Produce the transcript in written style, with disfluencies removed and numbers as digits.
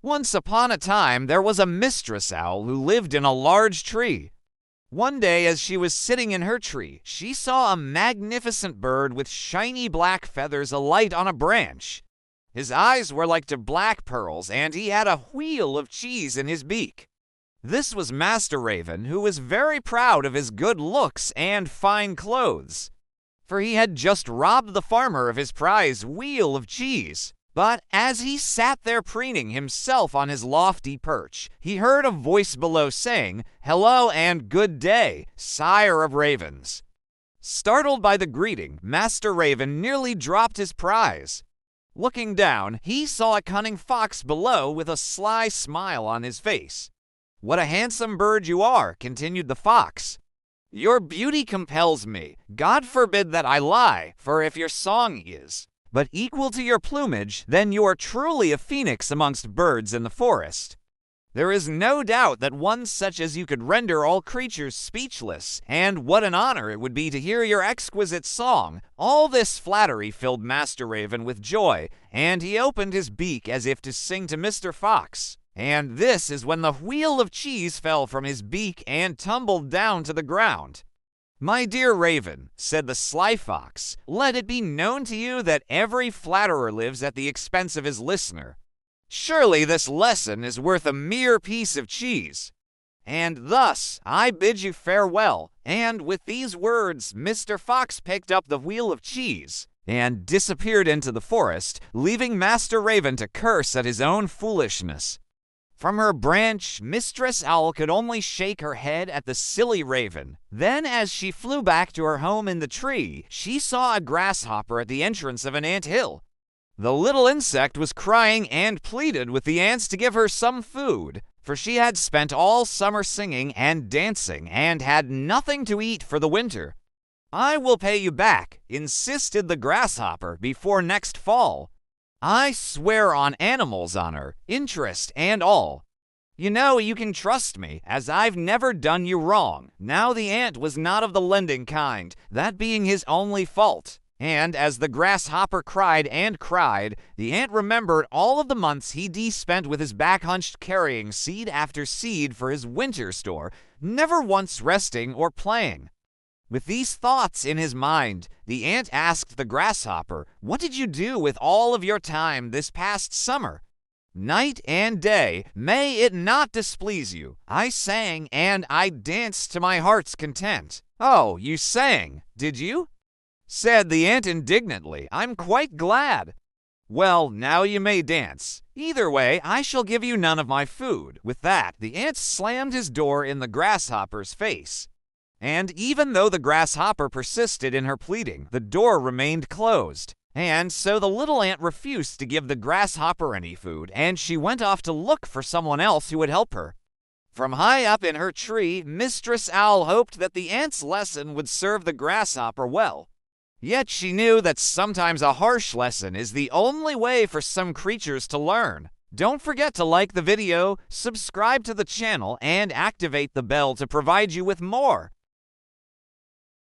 Once upon a time, there was a Mistress Owl who lived in a large tree. One day, as she was sitting in her tree, she saw a magnificent bird with shiny black feathers alight on a branch. His eyes were like to black pearls, and he had a wheel of cheese in his beak. This was Master Raven, who was very proud of his good looks and fine clothes, for he had just robbed the farmer of his prize wheel of cheese. But as he sat there preening himself on his lofty perch, he heard a voice below saying, "Hello and good day, sire of ravens." Startled by the greeting, Master Raven nearly dropped his prize. Looking down, he saw a cunning fox below with a sly smile on his face. "What a handsome bird you are," continued the fox. "Your beauty compels me. God forbid that I lie, for if your song is but equal to your plumage, then you are truly a phoenix amongst birds in the forest. There is no doubt that one such as you could render all creatures speechless, and what an honor it would be to hear your exquisite song." All this flattery filled Master Raven with joy, and he opened his beak as if to sing to Mr. Fox. And this is when the wheel of cheese fell from his beak and tumbled down to the ground. "My dear Raven," said the sly fox, "let it be known to you that every flatterer lives at the expense of his listener. Surely this lesson is worth a mere piece of cheese. And thus I bid you farewell." And with these words, Mr. Fox picked up the wheel of cheese and disappeared into the forest, leaving Master Raven to curse at his own foolishness. From her branch, Mistress Owl could only shake her head at the silly raven. Then, as she flew back to her home in the tree, she saw a grasshopper at the entrance of an ant hill. The little insect was crying and pleaded with the ants to give her some food, for she had spent all summer singing and dancing and had nothing to eat for the winter. "I will pay you back," insisted the grasshopper, "before next fall. I swear on animals' honor, interest, and all. You know you can trust me, as I've never done you wrong." Now the ant was not of the lending kind, that being his only fault. And as the grasshopper cried and cried, the ant remembered all of the months he'd spent with his back hunched carrying seed after seed for his winter store, never once resting or playing. With these thoughts in his mind, the ant asked the grasshopper, "What did you do with all of your time this past summer?" "Night and day, may it not displease you, I sang and I danced to my heart's content." "Oh, you sang, did you?" said the ant indignantly. "I'm quite glad." "Well, now you may dance. Either way, I shall give you none of my food." With that, the ant slammed his door in the grasshopper's face. And even though the grasshopper persisted in her pleading, the door remained closed. And so the little ant refused to give the grasshopper any food, and she went off to look for someone else who would help her. From high up in her tree, Mistress Owl hoped that the ant's lesson would serve the grasshopper well. Yet she knew that sometimes a harsh lesson is the only way for some creatures to learn. Don't forget to like the video, subscribe to the channel, and activate the bell to provide you with more.